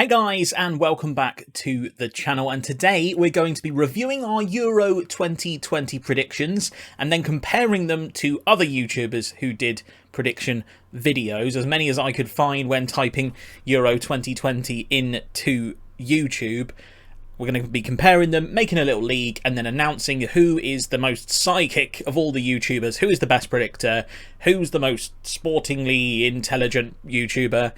Hey guys, and welcome back to the channel, and today we're going to be reviewing our Euro 2020 predictions and then comparing them to other YouTubers who did prediction videos, as many as I could find when typing Euro 2020 into YouTube. We're going to be comparing them, making a little league, and then announcing who is the most psychic of all the YouTubers, who is the best predictor, who's the most sportingly intelligent YouTuber.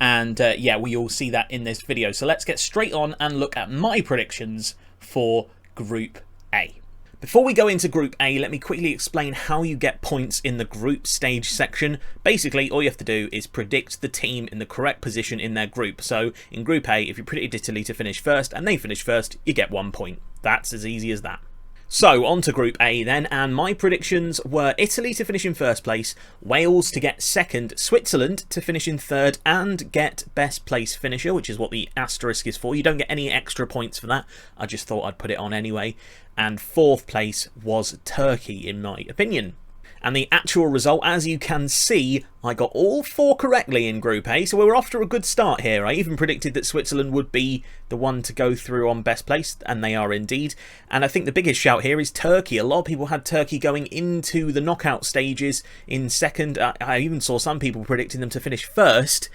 And yeah, we all see that in this video. So let's get straight on and look at my predictions for Group A. Before we go into Group A, let me quickly explain how you get points in the group stage section. Basically, all you have to do is predict the team in the correct position in their group. So in Group A, if you predicted Italy to finish first and they finish first, you get 1 point. That's as easy as that. So, on to Group A then, and my predictions were Italy to finish in first place, Wales to get second, Switzerland to finish in third and get best place finisher, which is what the asterisk is for. You don't get any extra points for that, I just thought I'd put it on anyway. And fourth place was Turkey, in my opinion. And the actual result, as you can see, I got all 4 correctly in Group A, so we were off to a good start here. I even predicted that Switzerland would be the one to go through on best place, and they are indeed. And I think the biggest shout here is Turkey. A lot of people had Turkey going into the knockout stages in second. I even saw some people predicting them to finish first.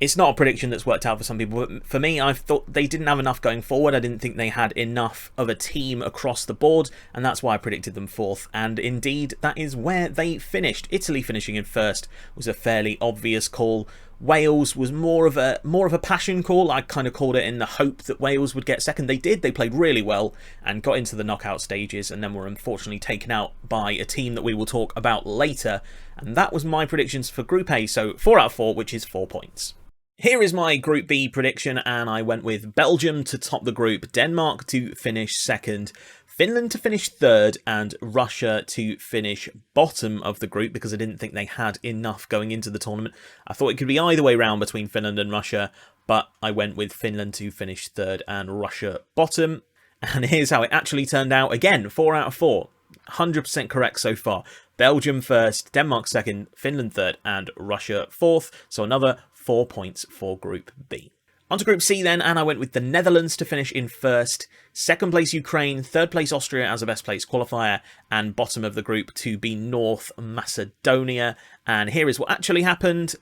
It's not a prediction that's worked out for some people, but for me, I thought they didn't have enough going forward. I didn't think they had enough of a team across the board, and that's why I predicted them fourth. And indeed, that is where they finished. Italy finishing in first was a fairly obvious call. Wales was more of a passion call. I kind of called it in the hope that Wales would get second. They did. They played really well and got into the knockout stages, and then were unfortunately taken out by a team that we will talk about later. And that was my predictions for Group A. So 4 out of 4, which is 4 points. Here is my Group B prediction, and I went with Belgium to top the group, Denmark to finish second, Finland to finish third, and Russia to finish bottom of the group because I didn't think they had enough going into the tournament. I thought it could be either way round between Finland and Russia, but I went with Finland to finish third and Russia bottom. And here's how it actually turned out. Again, 4 out of 4. 100% correct so far. Belgium first, Denmark second, Finland third, and Russia fourth. So another 4 points for Group B. On to Group C then, and I went with the Netherlands to finish in first, second place Ukraine, third place Austria as a best place qualifier, and bottom of the group to be North Macedonia. And here is what actually happened.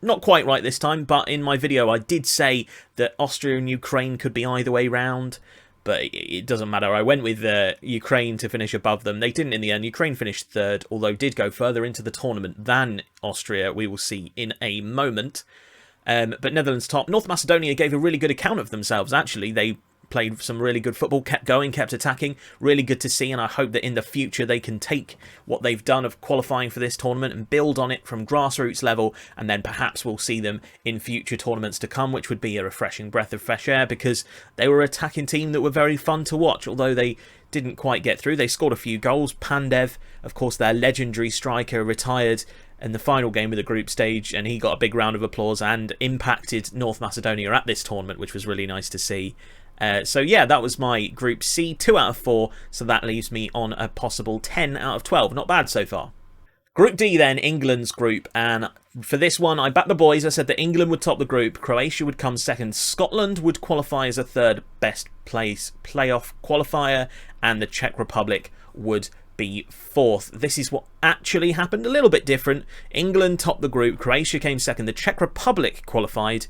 Not quite right this time, but in my video I did say that Austria and Ukraine could be either way round. But it doesn't matter. I went with Ukraine to finish above them. They didn't in the end. Ukraine finished third, although did go further into the tournament than Austria. We will see in a moment. But Netherlands top. North Macedonia gave a really good account of themselves, actually. They played some really good football, kept going, kept attacking. Really good to see, and I hope that in the future they can take what they've done of qualifying for this tournament and build on it from grassroots level, and then perhaps we'll see them in future tournaments to come, which would be a refreshing breath of fresh air, because they were an attacking team that were very fun to watch, although they didn't quite get through. They scored a few goals. Pandev, of course, their legendary striker, retired in the final game of the group stage, and he got a big round of applause and impacted North Macedonia at this tournament, which was really nice to see. So yeah, that was my Group C, 2 out of 4, so that leaves me on a possible 10 out of 12. Not bad so far. Group D then, England's group, and for this one I backed the boys. I said that England would top the group, Croatia would come second, Scotland would qualify as a third best place playoff qualifier, and the Czech Republic would be fourth. This is what actually happened, a little bit different. England topped the group, Croatia came second, the Czech Republic qualified,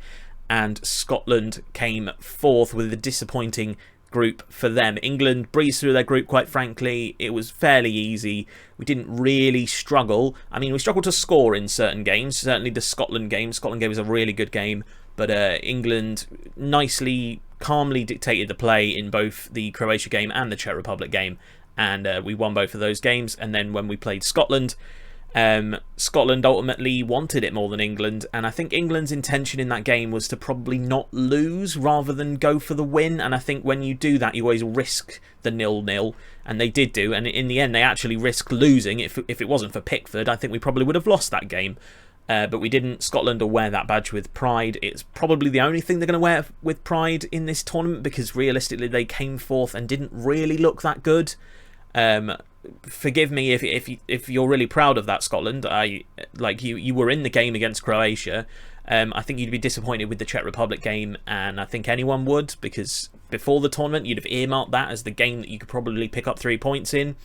and Scotland came fourth with a disappointing group for them. England breezed through their group, quite frankly. It was fairly easy. We didn't really struggle. I mean, we struggled to score in certain games, certainly the Scotland game. Scotland game was a really good game, but England nicely, calmly dictated the play in both the Croatia game and the Czech Republic game, and we won both of those games. And then when we played Scotland, Scotland ultimately wanted it more than England, and I think England's intention in that game was to probably not lose rather than go for the win, and I think when you do that you always risk the 0-0, and they did do, and in the end they actually risked losing. If it wasn't for Pickford, I think we probably would have lost that game, but we didn't. Scotland will wear that badge with pride. It's probably the only thing they're going to wear with pride in this tournament, because realistically they came fourth and didn't really look that good. Forgive me if you're really proud of that, Scotland. You were in the game against Croatia. I think you'd be disappointed with the Czech Republic game, and I think anyone would, because before the tournament you'd have earmarked that as the game that you could probably pick up 3 points in.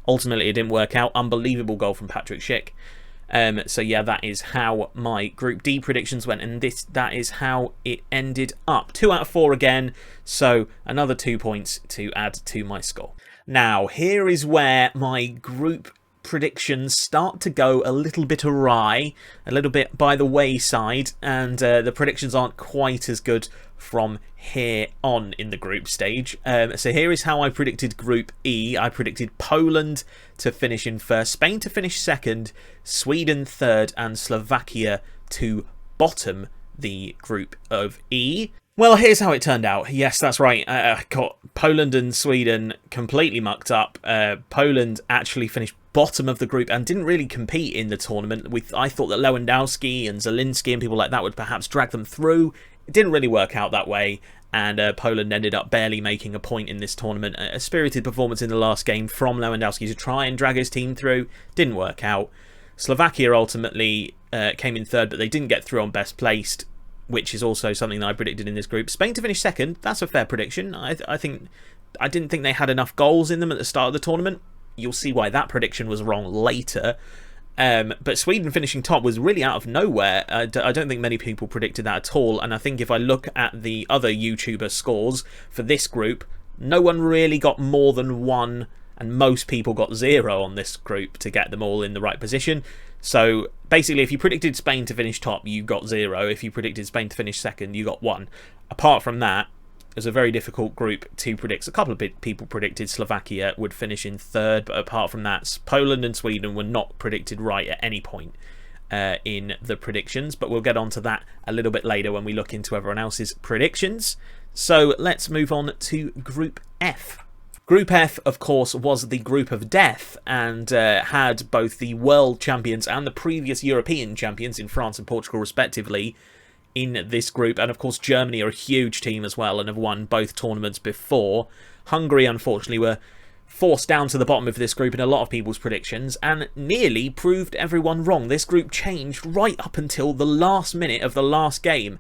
Ultimately, it didn't work out. Unbelievable goal from Patrick Schick. So yeah, that is how my Group D predictions went, and that is how it ended up. 2 out of 4 again, so another 2 points to add to my score. Now, here is where my group predictions start to go a little bit awry, a little bit by the wayside, and the predictions aren't quite as good from here on in the group stage. So here is how I predicted Group E. I predicted Poland to finish in first, Spain to finish second, Sweden third, and Slovakia to bottom the Group of E. Well, here's how it turned out. Yes, that's right. I got Poland and Sweden completely mucked up. Poland actually finished bottom of the group and didn't really compete in the tournament. I thought that Lewandowski and Zielinski and people like that would perhaps drag them through. It didn't really work out that way, and Poland ended up barely making a point in this tournament. A spirited performance in the last game from Lewandowski to try and drag his team through. Didn't work out. Slovakia ultimately came in third, but they didn't get through on best placed, which is also something that I predicted in this group. Spain to finish second, that's a fair prediction. I didn't think they had enough goals in them at the start of the tournament. You'll see why that prediction was wrong later. But Sweden finishing top was really out of nowhere. I don't think many people predicted that at all. And I think if I look at the other YouTuber scores for this group, no one really got more than 1, and most people got 0 on this group to get them all in the right position. So basically, if you predicted Spain to finish top, you got 0. If you predicted Spain to finish second, you got 1. Apart from that, it was a very difficult group to predict. A couple of people predicted Slovakia would finish in third, but apart from that, Poland and Sweden were not predicted right at any point in the predictions. But we'll get on to that a little bit later when we look into everyone else's predictions. So let's move on to Group F. Group F, of course, was the group of death and had both the world champions and the previous European champions in France and Portugal, respectively, in this group. And of course, Germany are a huge team as well and have won both tournaments before. Hungary, unfortunately, were forced down to the bottom of this group in a lot of people's predictions and nearly proved everyone wrong. This group changed right up until the last minute of the last game.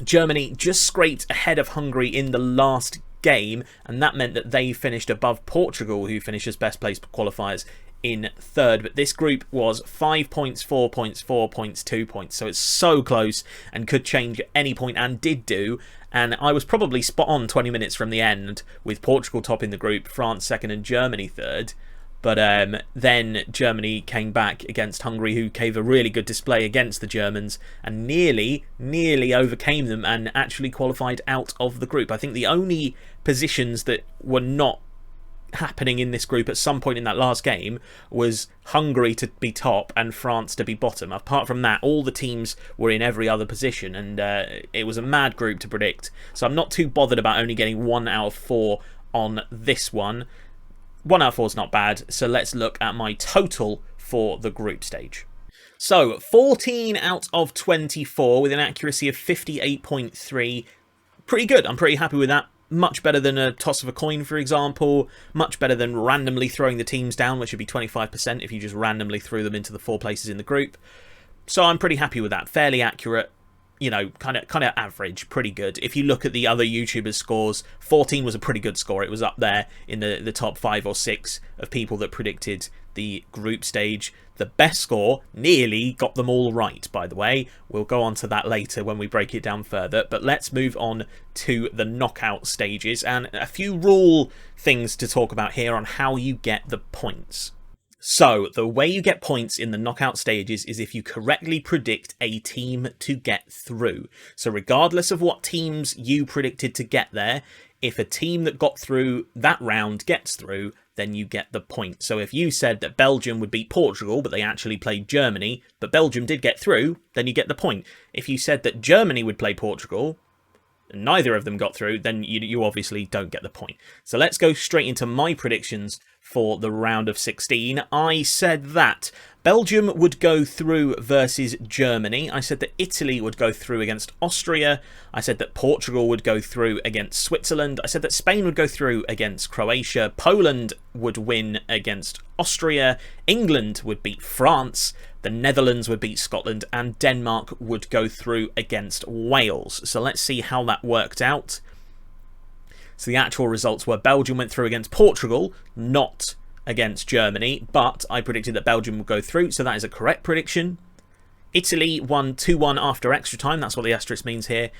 Germany just scraped ahead of Hungary in the last game, and that meant that they finished above Portugal, who finished as best placed qualifiers in third. But this group was 5 points, 4 points, 4 points, 2 points, so it's so close and could change at any point, and did do. And I was probably spot on 20 minutes from the end, with Portugal topping the group, France second, and Germany third. But then Germany came back against Hungary, who gave a really good display against the Germans and nearly overcame them and actually qualified out of the group. I think the only positions that were not happening in this group at some point in that last game was Hungary to be top and France to be bottom. Apart from that, all the teams were in every other position, and it was a mad group to predict. So I'm not too bothered about only getting 1 out of 4 on this one. 1 out of 4 is not bad, so let's look at my total for the group stage. So 14 out of 24 with an accuracy of 58.3. Pretty good. I'm pretty happy with that. Much better than a toss of a coin, for example. Much better than randomly throwing the teams down, which would be 25% if you just randomly threw them into the 4 places in the group. So I'm pretty happy with that. Fairly accurate. You know, kind of average, pretty good. If you look at the other YouTubers' scores, 14 was a pretty good score. It was up there in the top 5 or 6 of people that predicted the group stage. The best score nearly got them all right, by the way. We'll go on to that later when we break it down further. But let's move on to the knockout stages, and a few rule things to talk about here on how you get the points. So, the way you get points in the knockout stages is if you correctly predict a team to get through. So regardless of what teams you predicted to get there, if a team that got through that round gets through, then you get the point. So if you said that Belgium would beat Portugal, but they actually played Germany, but Belgium did get through, then you get the point. If you said that Germany would play Portugal, and neither of them got through, then you obviously don't get the point. So let's go straight into my predictions for the round of 16. I said that Belgium would go through versus Germany. I said that Italy would go through against Austria. I said that Portugal would go through against Switzerland. I said that Spain would go through against Croatia. Poland would win against Austria. England would beat France. the Netherlands would beat Scotland, and Denmark would go through against Wales. So let's see how that worked out. So the actual results were Belgium went through against Portugal, not against Germany, but I predicted that Belgium would go through, so that is a correct prediction. Italy won 2-1 after extra time, that's what the asterisk means here,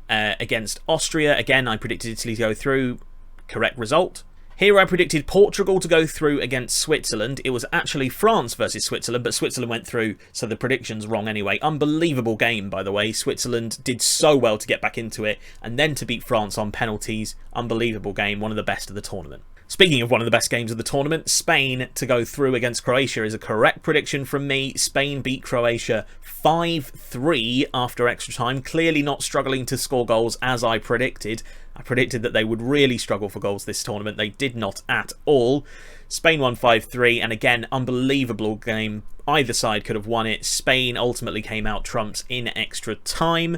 against Austria. Again, I predicted Italy to go through, correct result. Here I predicted Portugal to go through against Switzerland. It was actually France versus Switzerland, but Switzerland went through, so the prediction's wrong anyway. Unbelievable game, by the way. Switzerland did so well to get back into it, and then to beat France on penalties. Unbelievable game, one of the best of the tournament. Speaking of one of the best games of the tournament, Spain to go through against Croatia is a correct prediction from me. Spain beat Croatia 5-3 after extra time, clearly not struggling to score goals as I predicted. I predicted that they would really struggle for goals this tournament. They did not at all. Spain won 5-3, and again, unbelievable game. Either side could have won it. Spain ultimately came out trumps in extra time.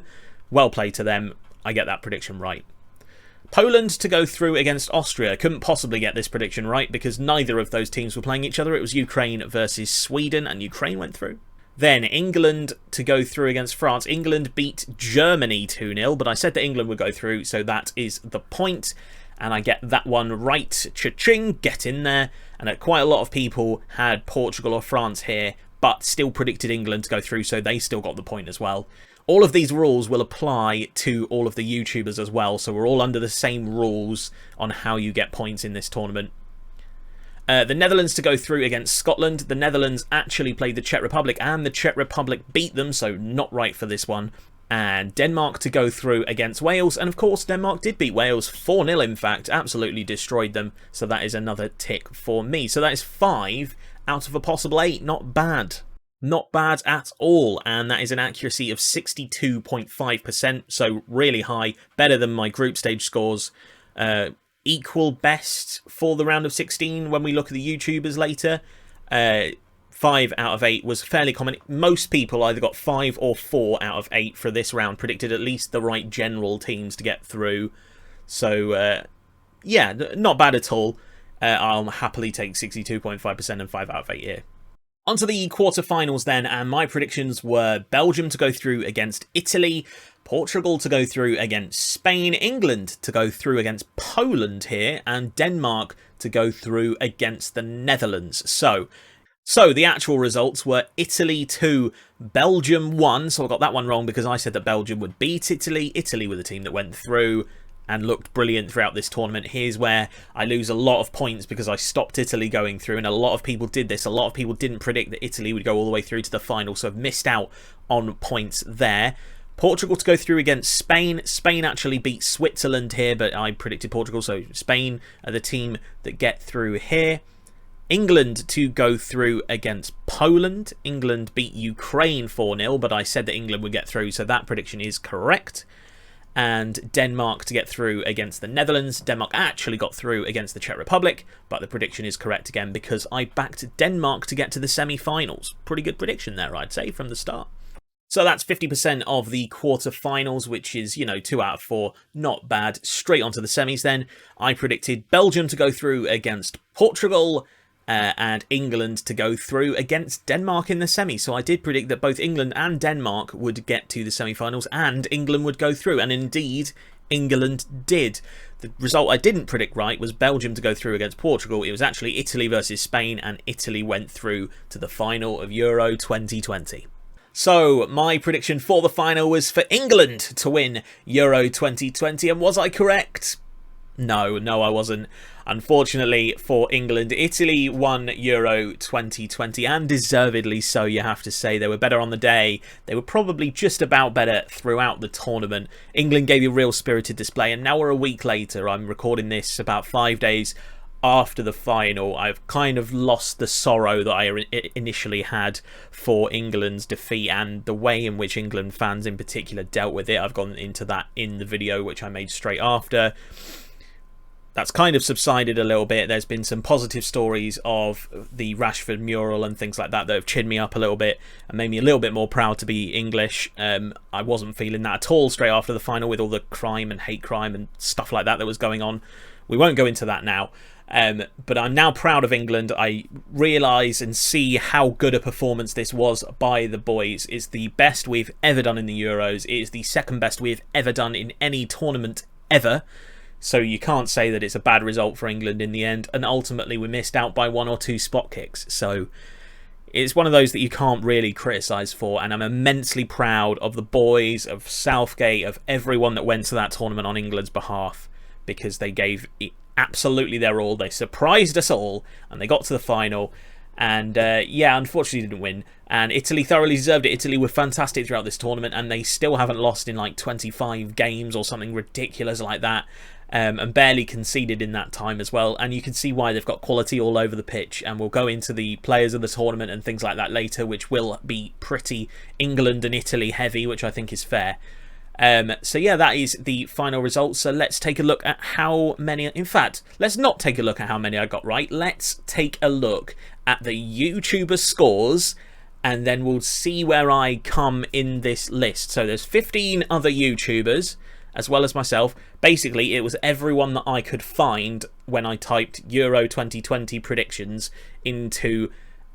Well played to them. I get that prediction right. Poland to go through against Austria. Couldn't possibly get this prediction right because neither of those teams were playing each other. It was Ukraine versus Sweden, and Ukraine went through. Then England to go through against France. England beat Germany 2-0, but I said that England would go through, so that is the point. And I get that one right. Cha-ching, get in there. And quite a lot of people had Portugal or France here, but still predicted England to go through, so they still got the point as well. All of these rules will apply to all of the YouTubers as well, so we're all under the same rules on how you get points in this tournament. The Netherlands to go through against Scotland. The Netherlands actually played the Czech Republic, and the Czech Republic beat them, so not right for this one. And Denmark to go through against Wales, and of course Denmark did beat Wales 4-0 in fact, absolutely destroyed them, so that is another tick for me. So that is 5 out of a possible 8, not bad. Not bad at all, and that is an accuracy of 62.5%, so really high, better than my group stage scores. Equal best for the round of 16 when we look at the YouTubers later. 5 out of 8 was fairly common. Most people either got 5 or 4 out of 8 for this round, predicted at least the right general teams to get through. So, yeah, not bad at all. I'll happily take 62.5% and 5 out of 8 here. On to the quarterfinals then, and my predictions were Belgium to go through against Italy, Portugal to go through against Spain, England to go through against Poland here, and Denmark to go through against the Netherlands. So the actual results were Italy 2, Belgium 1, so I got that one wrong because I said that Belgium would beat Italy. Italy were the team that went through and looked brilliant throughout this tournament. Here's where I lose a lot of points because I stopped Italy going through, and a lot of people did this. A lot of people didn't predict that Italy would go all the way through to the final, so I've missed out on points there. Portugal to go through against Spain. Spain actually beat Switzerland here, but I predicted Portugal, so Spain are the team that get through here. England to go through against Poland. England beat Ukraine 4-0, but I said that England would get through, so that prediction is correct. And Denmark to get through against the Netherlands. Denmark actually got through against the Czech Republic, but the prediction is correct again because I backed Denmark to get to the semi-finals. Pretty good prediction there, I'd say, from the start. So that's 50% of the quarterfinals, which is, 2 out of 4. Not bad. Straight onto the semis then. I predicted Belgium to go through against Portugal, and England to go through against Denmark in the semi. So I did predict that both England and Denmark would get to the semi-finals and England would go through, and indeed England did. The result I didn't predict right was Belgium to go through against Portugal. It was actually Italy versus Spain, and Italy went through to the final of Euro 2020. So my prediction for the final was for England to win Euro 2020, and was I correct? No, I wasn't. Unfortunately for England, Italy won Euro 2020, and deservedly so, you have to say. They were better on the day. They were probably just about better throughout the tournament. England gave a real spirited display, and now we're a week later. I'm recording this about 5 days after the final. I've kind of lost the sorrow that I initially had for England's defeat and the way in which England fans in particular dealt with it. I've gone into that in the video, which I made straight after. that's kind of subsided a little bit. There's been some positive stories of the Rashford mural and things like that that have chinned me up a little bit and made me a little bit more proud to be English. I wasn't feeling that at all straight after the final with all the crime and hate crime and stuff like that that was going on. We won't go into that now. But I'm now proud of England. I realise and see how good a performance this was by the boys. It's the best we've ever done in the Euros. It is the second best we've ever done in any tournament ever. So you can't say that it's a bad result for England in the end. And ultimately we missed out by 1 or 2 spot kicks. So it's one of those that you can't really criticise for. And I'm immensely proud of the boys, of Southgate, of everyone that went to that tournament on England's behalf. Because they gave absolutely their all. They surprised us all. And they got to the final. And yeah, unfortunately didn't win. And Italy thoroughly deserved it. Italy were fantastic throughout this tournament. And they still haven't lost in like 25 games or something ridiculous like that. And barely conceded in that time as well. And you can see why they've got quality all over the pitch. And we'll go into the players of the tournament and things like that later, which will be pretty England and Italy heavy, which I think is fair. So yeah, that is the final result. So let's take a look at how many... In fact, let's not take a look at how many I got right. Let's take a look at the YouTuber scores. And then we'll see where I come in this list. So there's 15 other YouTubers, as well as myself. Basically, it was everyone that I could find when I typed Euro 2020 predictions into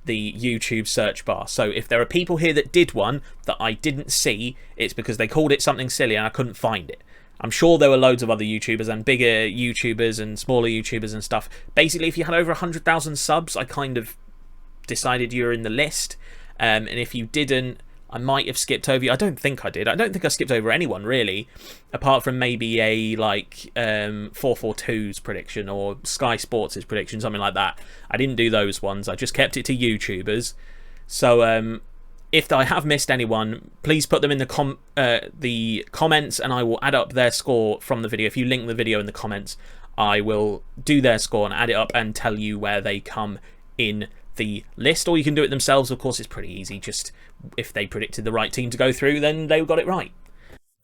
the YouTube search bar. So if there are people here that did one that I didn't see, it's because they called it something silly and I couldn't find it. I'm sure there were loads of other YouTubers and bigger YouTubers and smaller YouTubers and stuff. Basically, if you had over 100,000 subs, I kind of decided you were in the list. And if you didn't, I might have skipped over you. I don't think I did. I don't think I skipped over anyone, really. Apart from maybe a, like, 442's prediction or Sky Sports' prediction, something like that. I didn't do those ones. I just kept it to YouTubers. So, if I have missed anyone, please put them in the comments and I will add up their score from the video. If you link the video in the comments, I will do their score and add it up and tell you where they come in the list. Or you can do it themselves. Of course, it's pretty easy. Just if they predicted the right team to go through, then they got it right.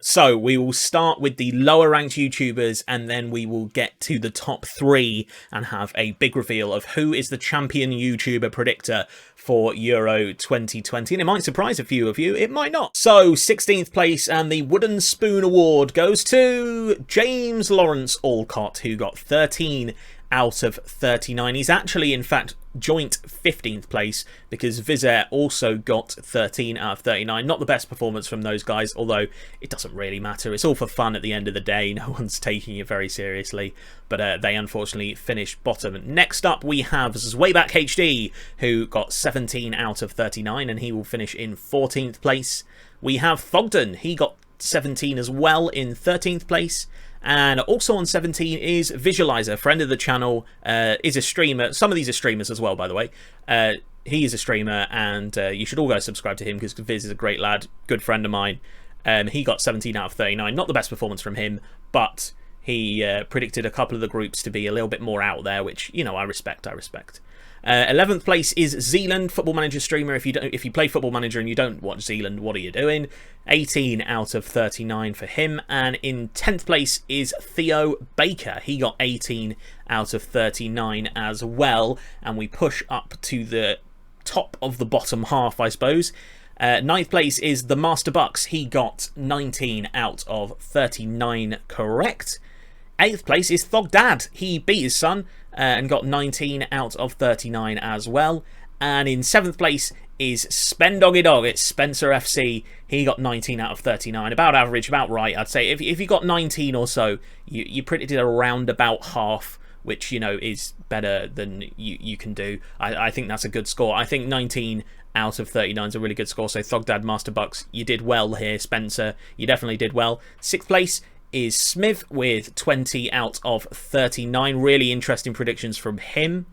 So we will start with the lower ranked YouTubers and then we will get to the top 3 and have a big reveal of who is the champion YouTuber predictor for Euro 2020. And it might surprise a few of you, it might not. So 16th place and the Wooden Spoon Award goes to James Lawrence Alcott, who got 13 out of 39. He's actually, in fact, joint 15th place because Vizer also got 13 out of 39. Not the best performance from those guys, although it doesn't really matter. It's all for fun at the end of the day. No one's taking it very seriously, but they unfortunately finished bottom. Next up, we have Zwayback HD, who got 17 out of 39, and he will finish in 14th place. We have Thogden. He got 17 as well in 13th place. And also on 17 is Visualizer, friend of the channel, is a streamer. Some of these are streamers as well, by the way. He is a streamer, and you should all go subscribe to him because Viz is a great lad, good friend of mine. He got 17 out of 39. Not the best performance from him, but he predicted a couple of the groups to be a little bit more out there, which, you know, I respect. 11th place is Zealand, Football Manager streamer. If you play Football Manager and you don't watch Zealand, what are you doing? 18 out of 39 for him. And in 10th place is Theo Baker. He got 18 out of 39 as well. And we push up to the top of the bottom half, I suppose. 9th place is the Master Bucks. He got 19 out of 39 correct. 8th place is Thogdad. He beat his son and got 19 out of 39 as well. And in 7th place is Spendoggy It's Spencer FC. He got 19 out of 39. About average, about right, I'd say. If you got 19 or so, you predicted around about half, which, you know, is better than you can do. I think that's a good score. I think 19 out of 39 is a really good score. So Thogdad, Master Bucks, you did well here. Spencer, you definitely did well. 6th place is Smith with 20 out of 39. Really interesting predictions from him.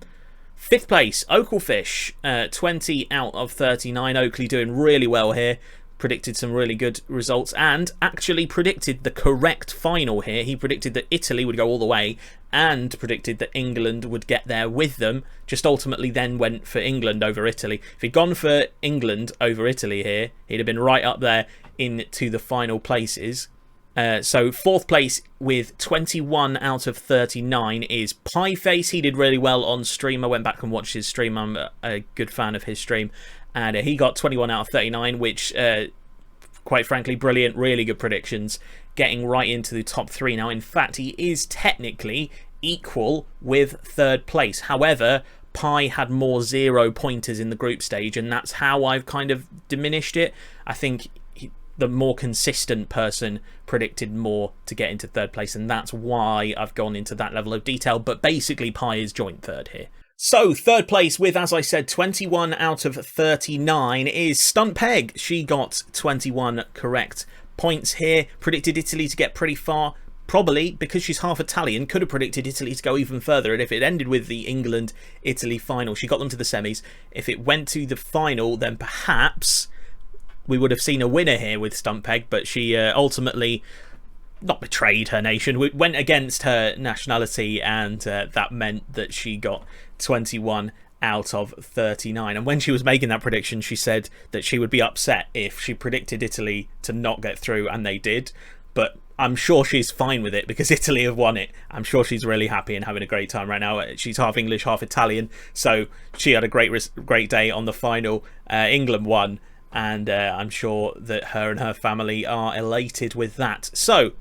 5th place, Oakelfish, 20 out of 39. Oakley doing really well here. Predicted some really good results and actually predicted the correct final here. He predicted that Italy would go all the way and predicted that England would get there with them. Just ultimately then went for England over Italy. If he'd gone for England over Italy here, he'd have been right up there into the final places. So fourth place with 21 out of 39 is Pieface. He did really well on stream. I went back and watched his stream. I'm a good fan of his stream. And he got 21 out of 39, which, quite frankly, brilliant. Really good predictions. Getting right into the top 3 now. In fact, he is technically equal with third place. However, Pi had more 0 pointers in the group stage, and that's how I've kind of diminished it. I think the more consistent person predicted more to get into third place, and that's why I've gone into that level of detail. But basically, Pi is joint third here. So, third place with, as I said, 21 out of 39 is StuntPegg. She got 21 correct points here. Predicted Italy to get pretty far. Probably, because she's half Italian, could have predicted Italy to go even further. And if it ended with the England-Italy final, she got them to the semis. If it went to the final, then perhaps we would have seen a winner here with StuntPegg. But she ultimately not betrayed her nation. We went against her nationality, and that meant that she got 21 out of 39. And when she was making that prediction, she said that she would be upset if she predicted Italy to not get through, and they did. But I'm sure she's fine with it because Italy have won it. I'm sure she's really happy and having a great time right now. She's half English, half Italian, so she had a great day on the final. England won, and I'm sure that her and her family are elated with that. So,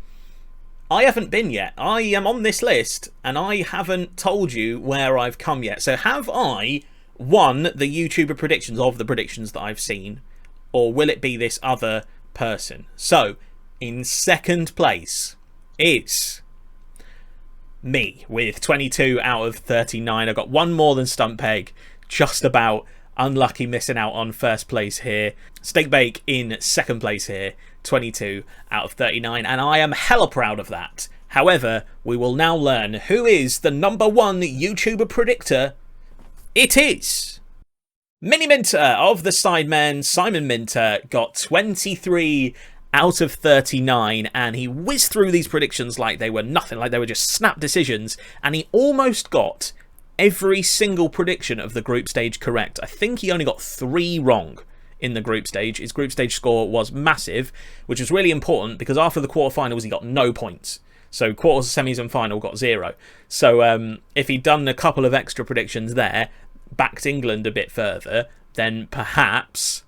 I haven't been yet. I am on this list, and I haven't told you where I've come yet. So have I won the YouTuber predictions of the predictions that I've seen, or will it be this other person? So, in second place is me with 22 out of 39. I got one more than StuntPegg, just about. Unlucky missing out on first place here. StuntPegg in second place here, 22 out of 39, and I am hella proud of that. However, we will now learn who is the #1 YouTuber predictor. It is Miniminter of the Sidemen. Simon Minter got 23 out of 39, and he whizzed through these predictions like they were nothing, like they were just snap decisions, and he almost got every single prediction of the group stage correct. I think he only got 3 wrong in the group stage. His group stage score was massive, which was really important because after the quarterfinals he got no points. So quarters, semis and final got 0. So if he'd done a couple of extra predictions there, backed England a bit further, then perhaps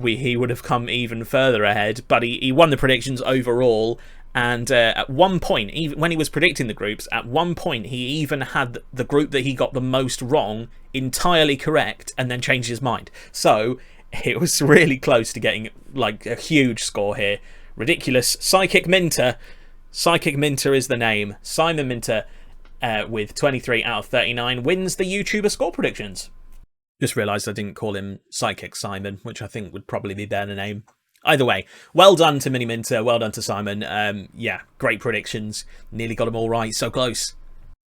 he would have come even further ahead. But he won the predictions overall, and at one point, even when he was predicting the groups, at one point he even had the group that he got the most wrong entirely correct, and then changed his mind. So it was really close to getting like a huge score here. Ridiculous. Psychic Minter is the name. Simon Minter with 23 out of 39 wins the YouTuber score predictions. Just realised I didn't call him Psychic Simon, which I think would probably be better name. Either way, well done to Miniminter, well done to Simon. Yeah, great predictions. Nearly got them all right, so close.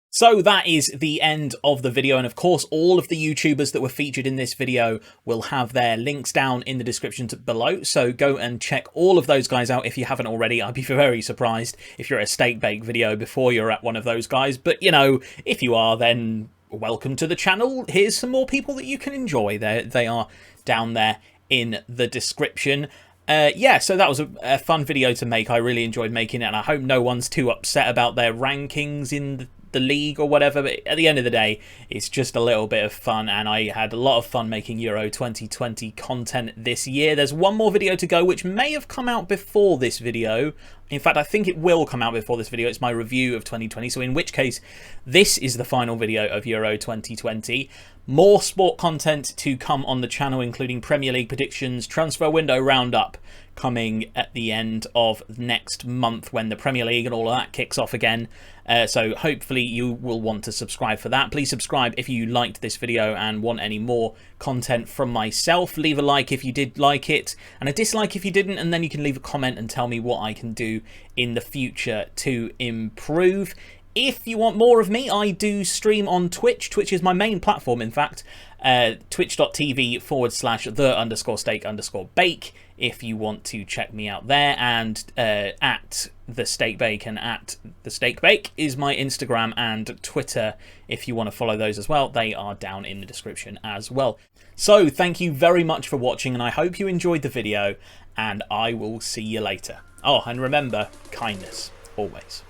So that is the end of the video, and of course all of the YouTubers that were featured in this video will have their links down in the description below, so go and check all of those guys out if you haven't already. I'd be very surprised if you're at a steak bake video before you're at one of those guys, but you know, if you are, then welcome to the channel. Here's some more people that you can enjoy. They are down there in the description. Yeah, so that was a fun video to make. I really enjoyed making it, and I hope no one's too upset about their rankings in the league or whatever, but at the end of the day, it's just a little bit of fun, and I had a lot of fun making Euro 2020 content this year. There's one more video to go, which may have come out before this video. In fact, I think it will come out before this video. It's my review of 2020, so in which case, this is the final video of Euro 2020. More sport content to come on the channel, including Premier League predictions, transfer window roundup coming at the end of next month when the Premier League and all of that kicks off again. So hopefully you will want to subscribe for that. Please subscribe if you liked this video and want any more content from myself. Leave a like if you did like it, and a dislike if you didn't, and then you can leave a comment and tell me what I can do in the future to improve. If you want more of me, I do stream on Twitch. Twitch is my main platform, in fact. Twitch.tv/the_steak_bake if you want to check me out there. And at the Steak Bake and at the Steak Bake is my Instagram and Twitter if you want to follow those as well. They are down in the description as well. So thank you very much for watching, and I hope you enjoyed the video. and I will see you later. Oh, and remember, kindness, always.